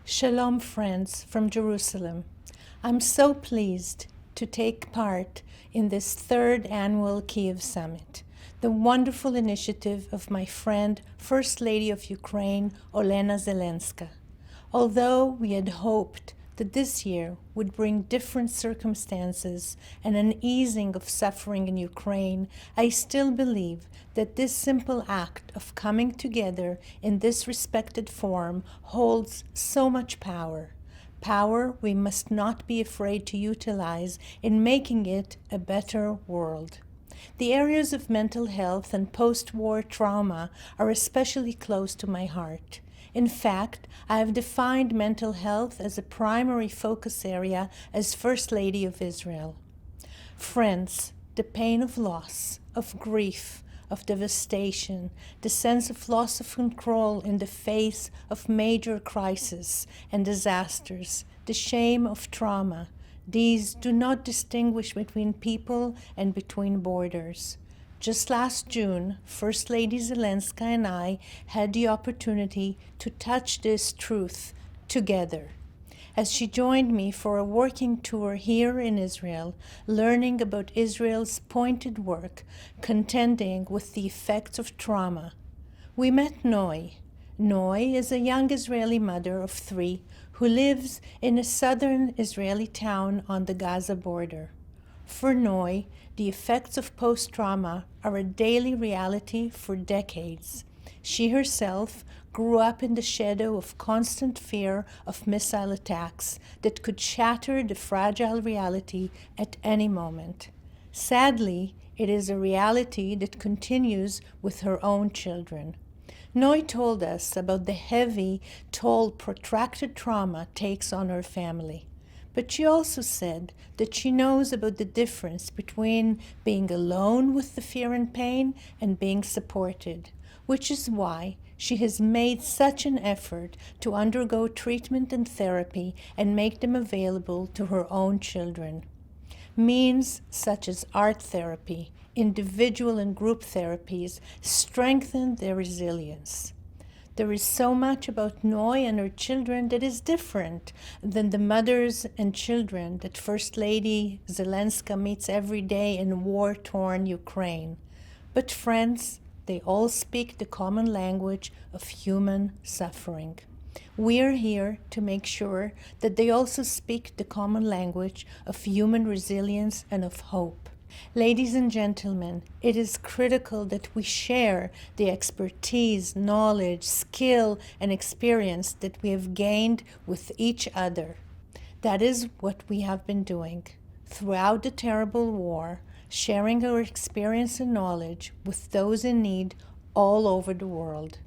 Shalom, friends from Jerusalem. I'm so pleased to take part in this third annual Kiev Summit, the wonderful initiative of my friend, First Lady of Ukraine, Olena Zelenska. Although we had hoped that this year would bring different circumstances and an easing of suffering in Ukraine, I still believe that this simple act of coming together in this respected form holds so much power. Power we must not be afraid to utilize in making it a better world. The areas of mental health and post-war trauma are especially close to my heart. In fact, I have defined mental health as a primary focus area as First Lady of Israel. Friends, the pain of loss, of grief, of devastation, the sense of loss of control in the face of major crises and disasters, the shame of trauma, these do not distinguish between people and between borders. Just last June, First Lady Zelenska and I had the opportunity to touch this truth together as she joined me for a working tour here in Israel, learning about Israel's pointed work, contending with the effects of trauma. We met Noi. Noi is a young Israeli mother of 3 who lives in a southern Israeli town on the Gaza border. For Noi, the effects of post-trauma are a daily reality for decades. She herself grew up in the shadow of constant fear of missile attacks that could shatter the fragile reality at any moment. Sadly, it is a reality that continues with her own children. Noi told us about the heavy toll protracted trauma takes on her family. But she also said that she knows about the difference between being alone with the fear and pain and being supported, which is why she has made such an effort to undergo treatment and therapy and make them available to her own children. Means such as art therapy, individual and group therapies strengthen their resilience. There is so much about Noi and her children that is different than the mothers and children that First Lady Zelenska meets every day in war-torn Ukraine. But friends, they all speak the common language of human suffering. We are here to make sure that they also speak the common language of human resilience and of hope. Ladies and gentlemen, it is critical that we share the expertise, knowledge, skill, and experience that we have gained with each other. That is what we have been doing throughout the terrible war, sharing our experience and knowledge with those in need all over the world.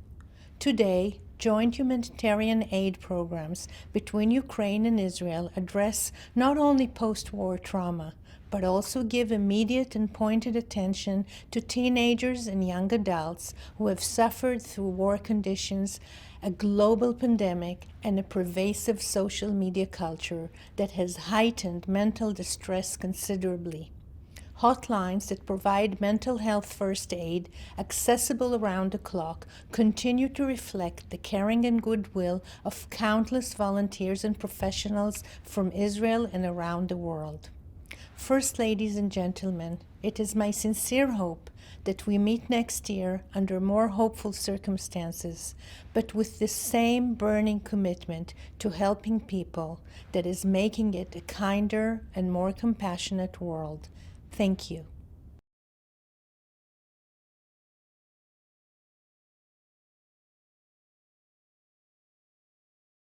Today, joint humanitarian aid programs between Ukraine and Israel address not only post-war trauma, but also give immediate and pointed attention to teenagers and young adults who have suffered through war conditions, a global pandemic, and a pervasive social media culture that has heightened mental distress considerably. Hotlines that provide mental health first aid, accessible around the clock, continue to reflect the caring and goodwill of countless volunteers and professionals from Israel and around the world. First, ladies and gentlemen, it is my sincere hope that we meet next year under more hopeful circumstances, but with the same burning commitment to helping people that is making it a kinder and more compassionate world. Thank you.